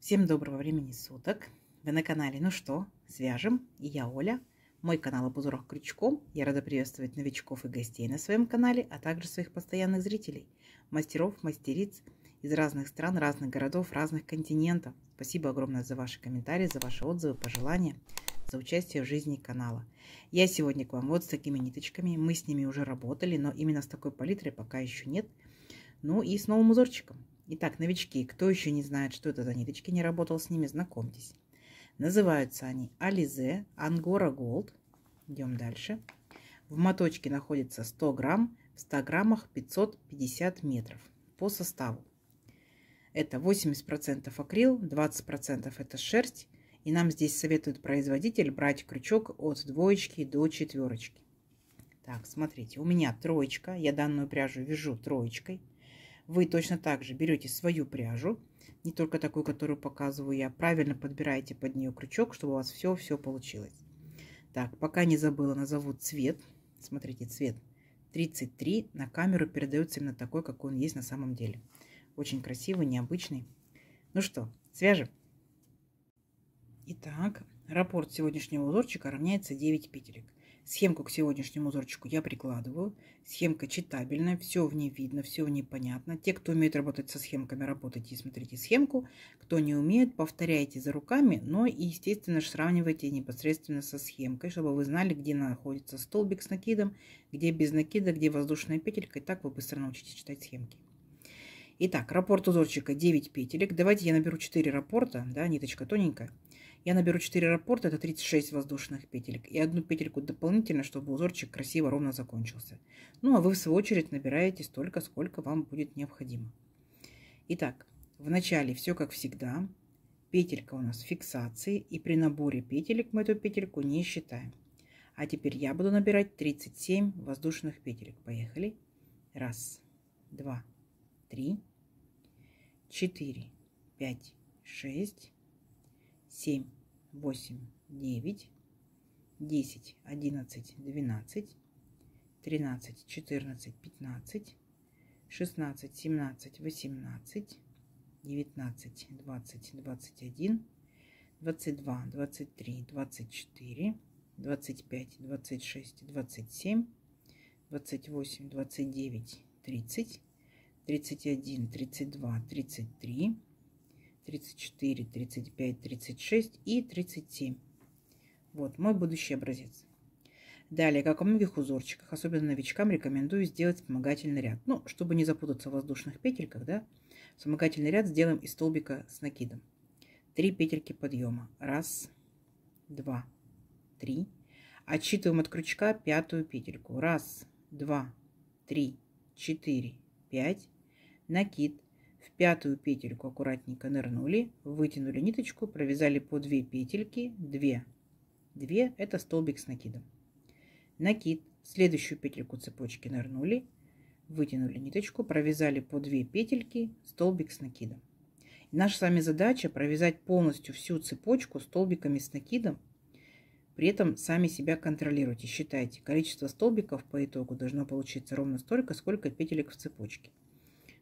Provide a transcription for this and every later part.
Всем доброго времени суток. Вы на канале «Ну что, свяжем?» И я Оля. Мой канал об узорах крючком. Я рада приветствовать новичков и гостей на своем канале, а также своих постоянных зрителей, мастеров, мастериц из разных стран, разных городов, разных континентов. Спасибо огромное за ваши комментарии, за ваши отзывы, пожелания, за участие в жизни канала. Я сегодня к вам вот с такими ниточками. Мы с ними уже работали, но именно с такой палитрой пока еще нет. Ну и с новым узорчиком. Итак, новички, кто еще не знает, что это за ниточки, не работал с ними, знакомьтесь. Называются они Alize Angora Gold. Идем дальше. В моточке находится 100 грамм, в 100 граммах 550 метров по составу. Это 80% акрил, 20% это шерсть. И нам здесь советует производитель брать крючок от 2 до 4. Так, смотрите, у меня 3. Я данную пряжу вяжу 3. Вы точно так же берете свою пряжу, не только такую, которую показываю я, правильно подбираете под нее крючок, чтобы у вас все получилось. Так, пока не забыла, назову цвет. Смотрите, цвет 33 на камеру передается именно такой, какой он есть на самом деле. Очень красивый, необычный. Ну что, свяжем? Итак, раппорт сегодняшнего узорчика равняется 9 петелек. Схемку к сегодняшнему узорчику я прикладываю. Схемка читабельная, все в ней видно, все в ней понятно. Те, кто умеет работать со схемками, работайте и смотрите схемку. Кто не умеет, повторяйте за руками, но и, естественно, сравнивайте непосредственно со схемкой, чтобы вы знали, где находится столбик с накидом, где без накида, где воздушная петелька. И так вы быстро научитесь читать схемки. Итак, раппорт узорчика 9 петелек. Давайте я наберу 4 раппорта, да, ниточка тоненькая. Я наберу 4 раппорта, это 36 воздушных петелек. И одну петельку дополнительно, чтобы узорчик красиво, ровно закончился. Ну, а вы в свою очередь набираете столько, сколько вам будет необходимо. Итак, в начале все как всегда. Петелька у нас фиксации. И при наборе петелек мы эту петельку не считаем. А теперь я буду набирать 37 воздушных петелек. Поехали. 1, 2, 3, 4, 5, 6, 7, 8, 9, 10, 11, 12, 13, 14, 15, 16, 17, 18, 19, 20, 21, 22, 23, 24, 25, 26, 27, 28, 29, 30, 31, 32, 33, 34, 35, 36 и 37. Вот мой будущий образец. Далее, как во многих узорчиках, особенно новичкам, рекомендую сделать вспомогательный ряд. Ну, чтобы не запутаться в воздушных петельках, да, вспомогательный ряд сделаем из столбика с накидом. 3 петельки подъема. 1, 2, 3. Отсчитываем от крючка 5-ю петельку. 1, 2, 3, 4, 5. Накид. В 5-ю петельку аккуратненько нырнули, вытянули ниточку, провязали по 2 петельки, 2. 2 это столбик с накидом. Накид. В следующую петельку цепочки нырнули, вытянули ниточку, провязали по 2 петельки, столбик с накидом. И наша с вами задача провязать полностью всю цепочку столбиками с накидом. При этом сами себя контролируйте, считайте. Количество столбиков по итогу должно получиться ровно столько, сколько петелек в цепочке.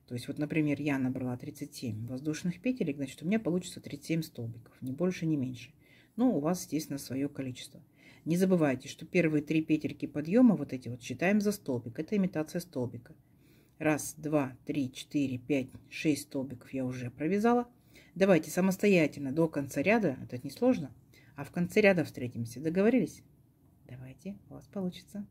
То есть вот, например, я набрала 37 воздушных петелек, значит, у меня получится 37 столбиков, ни больше, ни меньше. Но у вас, естественно, свое количество. Не забывайте, что первые 3 петельки подъема, вот эти вот, считаем за столбик. Это имитация столбика. 1, 2, 3, 4, 5, 6 столбиков я уже провязала. Давайте самостоятельно до конца ряда, это не сложно, а в конце ряда встретимся. Договорились? Давайте, у вас получится.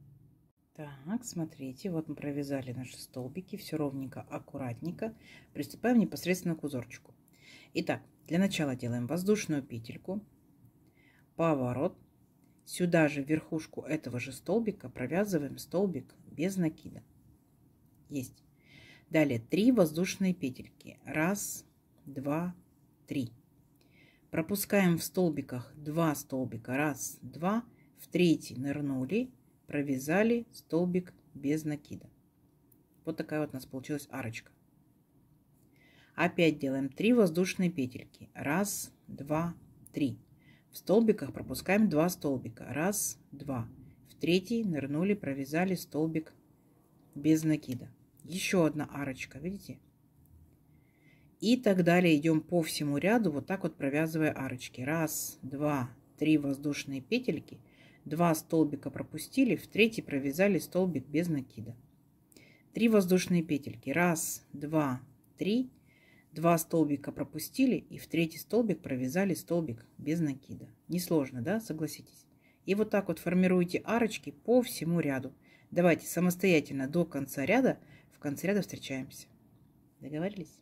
Так, смотрите, вот мы провязали наши столбики, все ровненько, аккуратненько. Приступаем непосредственно к узорчику. Итак, для начала делаем воздушную петельку, поворот. Сюда же в верхушку этого же столбика провязываем столбик без накида. Есть. Далее 3 воздушные петельки. 1, 2, 3. Пропускаем в столбиках 2 столбика. 1, 2. В 3 нырнули. Провязали столбик без накида. Вот такая вот у нас получилась арочка. Опять делаем 3 воздушные петельки. 1, 2, 3. В столбиках пропускаем 2 столбика. 1, 2. В 3 нырнули, провязали столбик без накида. Еще одна арочка, видите? И так далее идем по всему ряду, вот так вот провязывая арочки. 1, 2, 3 воздушные петельки, 2 столбика пропустили, в третий провязали столбик без накида. 3 воздушные петельки, 1, 2, 3, 2 столбика пропустили и в третий столбик провязали столбик без накида. Несложно, да, согласитесь? И вот так вот формируйте арочки по всему ряду. Давайте самостоятельно до конца ряда, в конце ряда встречаемся. Договорились?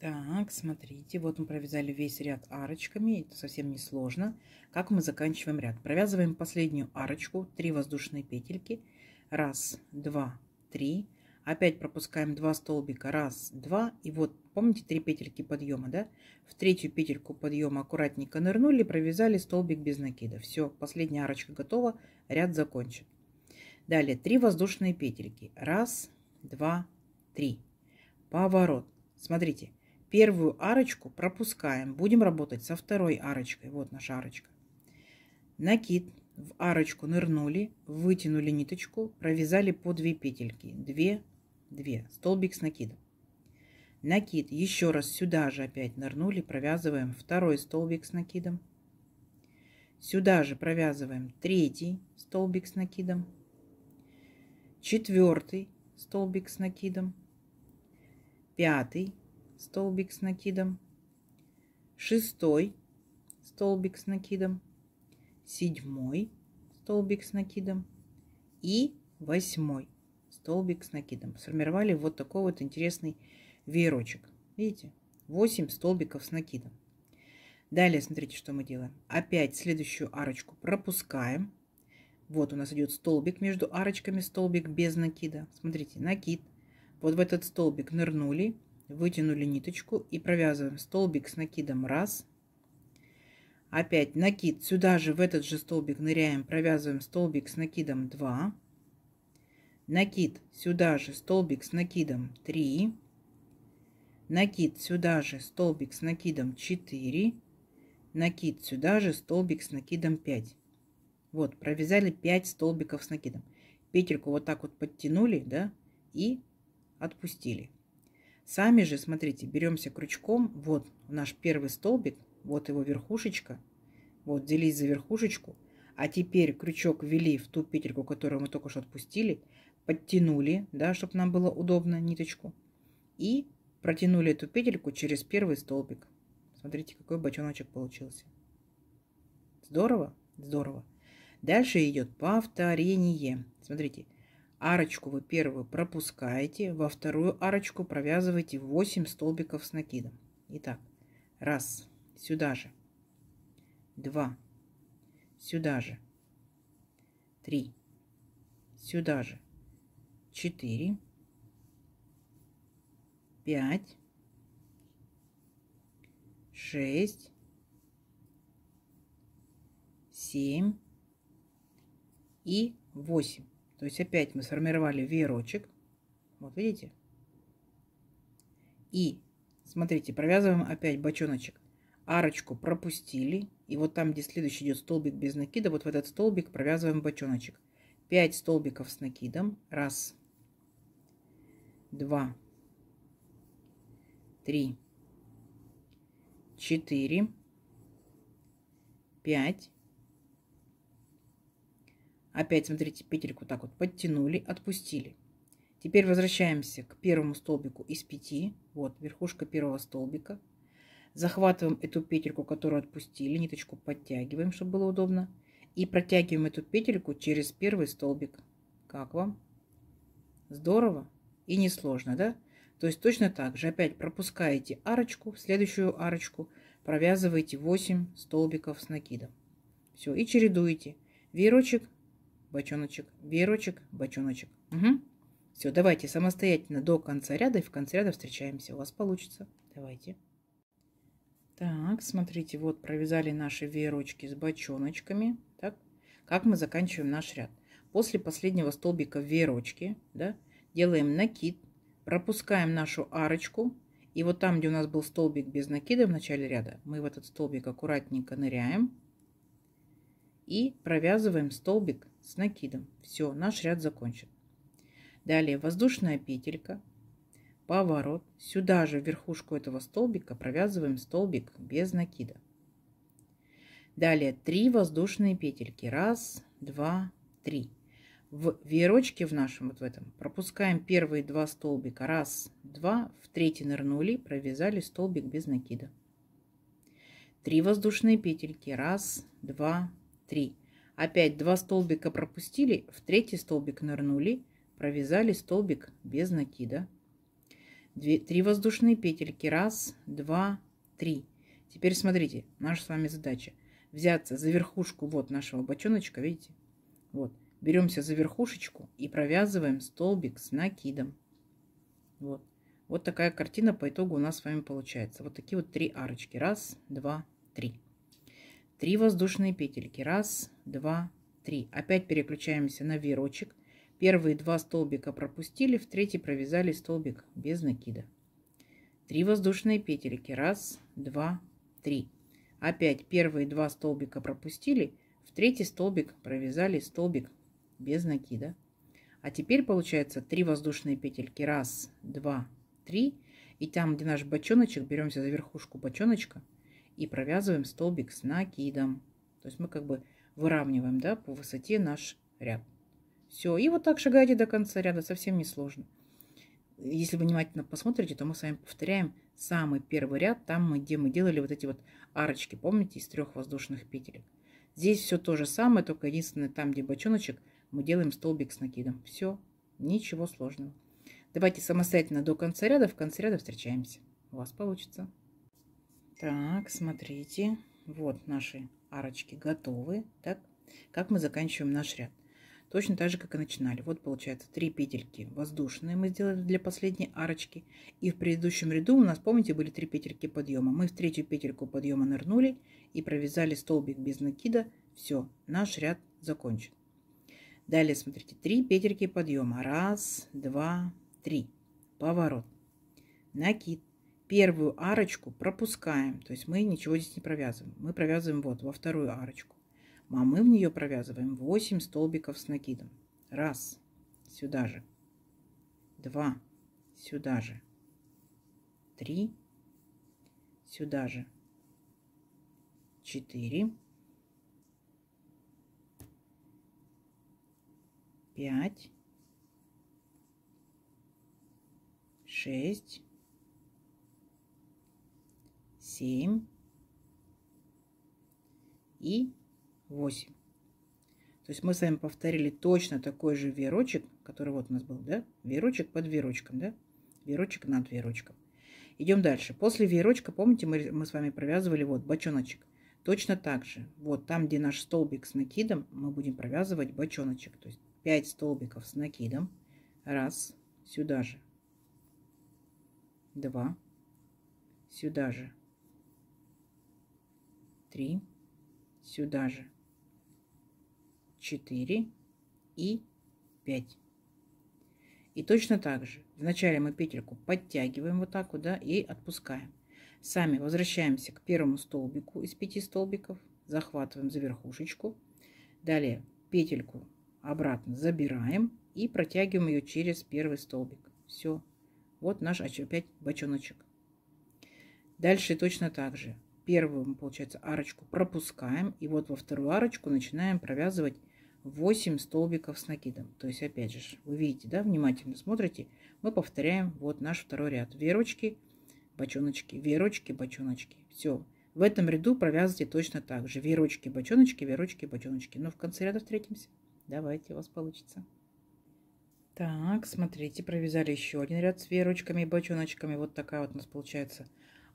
Так, смотрите, вот мы провязали весь ряд арочками, это совсем не сложно. Как мы заканчиваем ряд? Провязываем последнюю арочку, 3 воздушные петельки, 1, 2, 3. Опять пропускаем 2 столбика, 1, 2, и вот помните 3 петельки подъема, да? В третью петельку подъема аккуратненько нырнули, провязали столбик без накида. Все, последняя арочка готова, ряд закончен. Далее 3 воздушные петельки, 1, 2, 3. Поворот. Смотрите. Первую арочку пропускаем. Будем работать со второй арочкой. Вот наша арочка. Накид. В арочку нырнули, вытянули ниточку, провязали по 2 петельки. 2, 2. Столбик с накидом. Накид. Еще раз сюда же опять нырнули, провязываем второй столбик с накидом. Сюда же провязываем третий столбик с накидом. Четвертый столбик с накидом. Пятый столбик с накидом, 6 столбик с накидом, 7 столбик с накидом и 8 столбик с накидом. Сформировали вот такой вот интересный веерочек. Видите? 8 столбиков с накидом. Далее смотрите, что мы делаем. Опять следующую арочку пропускаем. Вот у нас идет столбик между арочками, столбик без накида. Смотрите, накид. Вот в этот столбик нырнули, вытянули ниточку и провязываем столбик с накидом 1. Опять накид. Сюда же в этот же столбик ныряем, провязываем столбик с накидом 2. Накид. Сюда же столбик с накидом 3. Накид. Сюда же столбик с накидом 4. Накид. Сюда же столбик с накидом 5. Вот, провязали 5 столбиков с накидом. Петельку вот так вот подтянули, да, и отпустили. Сами же, смотрите, беремся крючком, вот наш первый столбик, вот его верхушечка, вот взялись за верхушечку, а теперь крючок ввели в ту петельку, которую мы только что отпустили, подтянули, да, чтобы нам было удобно ниточку, и протянули эту петельку через первый столбик. Смотрите, какой бочоночек получился. Здорово? Здорово. Дальше идет повторение. Смотрите. Арочку вы первую пропускаете, во вторую арочку провязываете 8 столбиков с накидом. Итак, 1, сюда же, 2, сюда же, 3, сюда же, 4, 5, 6, 7 и 8. То есть опять мы сформировали веерочек. Вот видите? И смотрите, провязываем опять бочоночек. Арочку пропустили. И вот там, где следующий идет столбик без накида, вот в этот столбик провязываем бочоночек. 5 столбиков с накидом. 1, 2, 3, 4, 5. Опять, смотрите, петельку так вот подтянули, отпустили. Теперь возвращаемся к первому столбику из 5. Вот верхушка первого столбика. Захватываем эту петельку, которую отпустили, ниточку подтягиваем, чтобы было удобно. И протягиваем эту петельку через первый столбик. Как вам? Здорово и несложно, да? То есть точно так же опять пропускаете арочку, в следующую арочку провязываете 8 столбиков с накидом. Все, и чередуете. Веерочек, бочоночек, веерочек, бочоночек. Угу. Все, давайте самостоятельно до конца ряда, и в конце ряда встречаемся. У вас получится. Давайте. Так, смотрите, вот провязали наши веерочки с бочоночками. Так, как мы заканчиваем наш ряд? После последнего столбика в веерочке, да, делаем накид, пропускаем нашу арочку. И вот там, где у нас был столбик без накида в начале ряда, мы в этот столбик аккуратненько ныряем. И провязываем столбик с накидом. Все, наш ряд закончен. Далее воздушная петелька. поворот. Сюда же в верхушку этого столбика провязываем столбик без накида. Далее 3 воздушные петельки. 1, 2, 3. В веерочке в нашем вот в этом пропускаем первые 2 столбика. 1, 2. В третий нырнули, провязали столбик без накида. 3 воздушные петельки. 1, 2, 3. Опять 2 столбика пропустили, в третий столбик нырнули, провязали столбик без накида. 3 воздушные петельки. 1, 2, 3. Теперь смотрите, наша с вами задача взяться за верхушку вот нашего бочоночка, видите? Вот, беремся за верхушечку и провязываем столбик с накидом. Вот, вот такая картина по итогу у нас с вами получается. Вот такие вот 3 арочки. 1, 2, 3. 3 воздушные петельки. 1, 2, 3. Опять переключаемся на веерочек. Первые 2 столбика пропустили, в третий провязали столбик без накида. 3 воздушные петельки. 1, 2, 3. Опять первые 2 столбика пропустили, в третий столбик провязали столбик без накида. А теперь получается 3 воздушные петельки. 1, 2, 3. И там, где наш бочоночек, беремся за верхушку бочоночка и провязываем столбик с накидом. То есть мы как бы выравниваем, да, по высоте наш ряд. Все, и вот так шагаете до конца ряда, совсем не сложно. Если вы внимательно посмотрите, то мы с вами повторяем самый первый ряд, там, где мы делали вот эти вот арочки, помните, из 3 воздушных петелек. Здесь все то же самое, только единственное, там, где бочоночек, мы делаем столбик с накидом. Все, ничего сложного. Давайте самостоятельно до конца ряда, в конце ряда встречаемся. У вас получится. Так, смотрите, вот наши арочки готовы. Так, как мы заканчиваем наш ряд? Точно так же, как и начинали. Вот получается 3 петельки воздушные мы сделали для последней арочки. И в предыдущем ряду у нас, помните, были 3 петельки подъема. Мы в третью петельку подъема нырнули и провязали столбик без накида. Все, наш ряд закончен. Далее, смотрите, 3 петельки подъема. 1, 2, 3. Поворот. Накид. Первую арочку пропускаем. То есть мы ничего здесь не провязываем. Мы провязываем вот во вторую арочку. А мы в нее провязываем 8 столбиков с накидом. 1, сюда же. 2, сюда же. 3, сюда же. 4, 5, 6, 7 и 8. То есть мы с вами повторили точно такой же веерочек, который вот у нас был, да? Веерочек под веерочком, да? Веерочек над веерочком. Идем дальше. После веерочка, помните, мы с вами провязывали вот бочоночек. Точно так же. Вот там, где наш столбик с накидом, мы будем провязывать бочоночек. То есть 5 столбиков с накидом. 1, сюда же. 2, сюда же. 3, сюда же. 4 и 5. И точно так же. Вначале мы петельку подтягиваем вот так вот, да, и отпускаем. Сами возвращаемся к первому столбику из 5 столбиков. Захватываем за верхушечку. Далее петельку обратно забираем и протягиваем ее через первый столбик. Все. Вот наш опять бочоночек. Дальше точно так же. Первую, получается, арочку пропускаем. И вот во вторую арочку начинаем провязывать 8 столбиков с накидом. То есть, опять же, вы видите, да, внимательно смотрите. Мы повторяем вот наш второй ряд. Веерочки, бочоночки, веерочки, бочоночки. Все. В этом ряду провязывайте точно так же. Веерочки, бочоночки, веерочки, бочоночки. Но в конце ряда встретимся. Давайте, у вас получится. Так, смотрите, провязали еще один ряд с веерочками и бочоночками. Вот такая вот у нас получается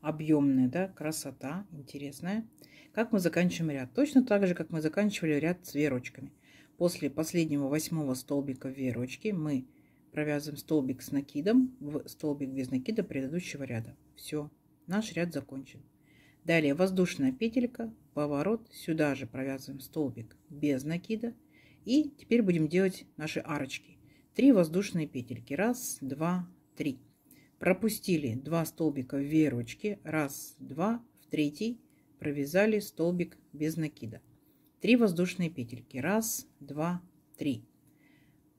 объемная, да, красота, интересная. Как мы заканчиваем ряд? Точно так же, как мы заканчивали ряд с веерочками. После последнего 8 столбика в веерочке мы провязываем столбик с накидом в столбик без накида предыдущего ряда. Все, наш ряд закончен. Далее воздушная петелька, поворот, сюда же провязываем столбик без накида. И теперь будем делать наши арочки. 3 воздушные петельки. 1, 2, 3. Пропустили 2 столбика в веерочке. 1, 2, в третий провязали столбик, без накида. 3 воздушные петельки. 1, 2, 3.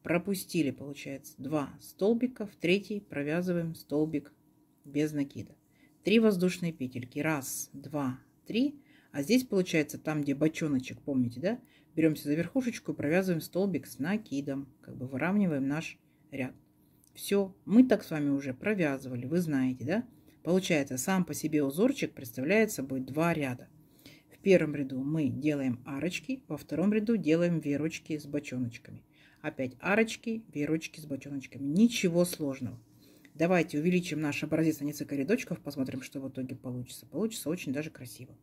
пропустили, получается, 2 столбика, в третий провязываем столбик без накида. 3 воздушные петельки. 1, 2, 3. А здесь получается, там, где бочоночек, помните, да? Беремся за верхушечку и провязываем столбик с накидом. Как бы выравниваем наш ряд. Все, мы так с вами уже провязывали, вы знаете, да? Получается, сам по себе узорчик представляет собой 2 ряда. В первом ряду мы делаем арочки, во втором ряду делаем веерочки с бочоночками. Опять арочки, веерочки с бочоночками. Ничего сложного. Давайте увеличим наш образец на несколько рядочков, посмотрим, что в итоге получится. Получится очень даже красиво.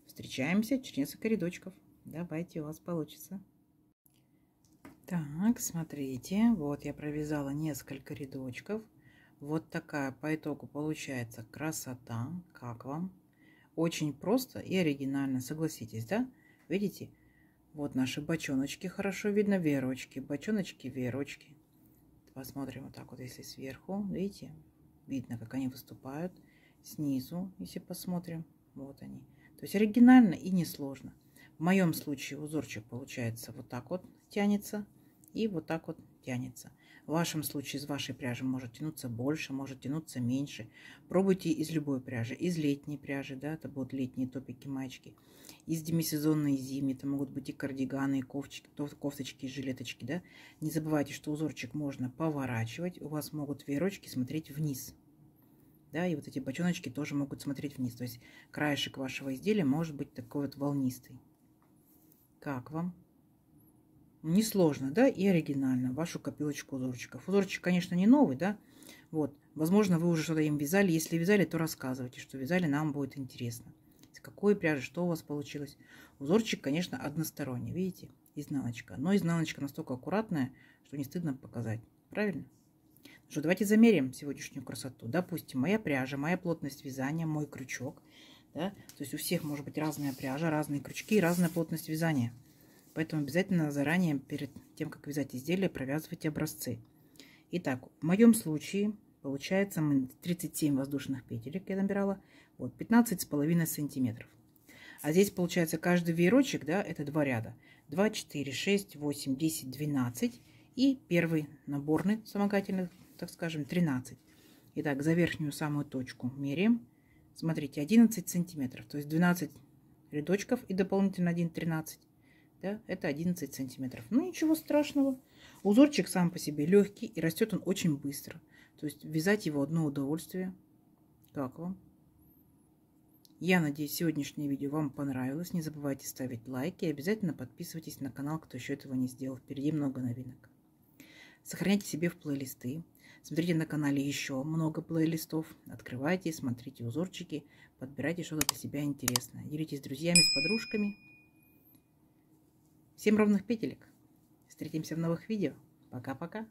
Встречаемся через несколько рядочков. Давайте, у вас получится. Так, смотрите, вот я провязала несколько рядочков. Вот такая по итогу получается красота. Как вам? Очень просто и оригинально, согласитесь, да? Видите? Вот наши бочоночки, хорошо видно, веерочки, бочоночки, веерочки. Посмотрим вот так вот, если сверху, видите? Видно, как они выступают. Снизу, если посмотрим, вот они. То есть оригинально и несложно. В моем случае узорчик получается вот так вот тянется и вот так вот тянется. В вашем случае из вашей пряжи может тянуться больше, может тянуться меньше. Пробуйте из любой пряжи, из летней пряжи, да, это будут летние топики, маечки, из демисезонной, зимней, это могут быть и кардиганы, и кофточки, и жилеточки, да. Не забывайте, что узорчик можно поворачивать, у вас могут веерочки смотреть вниз. Да, и вот эти бочоночки тоже могут смотреть вниз. То есть краешек вашего изделия может быть такой вот волнистый. Как вам? Несложно, да, и оригинально. Вашу копилочку узорчиков. Узорчик, конечно, не новый, да. Вот. Возможно, вы уже что-то им вязали. Если вязали, то рассказывайте, что вязали, нам будет интересно. С какой пряжи, что у вас получилось. Узорчик, конечно, односторонний. Видите? Изнаночка. Но изнаночка настолько аккуратная, что не стыдно показать. Правильно? Что, давайте замерим сегодняшнюю красоту. Допустим, моя пряжа, моя плотность вязания, мой крючок. Да? То есть у всех может быть разная пряжа, разные крючки и разная плотность вязания. Поэтому обязательно заранее, перед тем, как вязать изделие, провязывайте образцы. Итак, в моем случае получается 37 воздушных петелек я набирала. Вот, 15,5 сантиметров. А здесь получается каждый веерочек, да, это 2 ряда. 2, 4, 6, 8, 10, 12. И первый наборный вспомогательный, так скажем, 13. Итак, за верхнюю самую точку меряем. Смотрите, 11 сантиметров. То есть 12 рядочков и дополнительно 1, 13. Да, это 11 сантиметров. Ну, ничего страшного. Узорчик сам по себе легкий и растет он очень быстро. То есть вязать его одно удовольствие. Как вам? Я надеюсь, сегодняшнее видео вам понравилось. Не забывайте ставить лайки и обязательно подписывайтесь на канал, кто еще этого не сделал. Впереди много новинок. Сохраняйте себе в плейлисты. Смотрите на канале еще много плейлистов. Открывайте, смотрите узорчики, подбирайте что-то для себя интересное. Делитесь с друзьями, с подружками. Всем ровных петелек. Встретимся в новых видео. Пока-пока.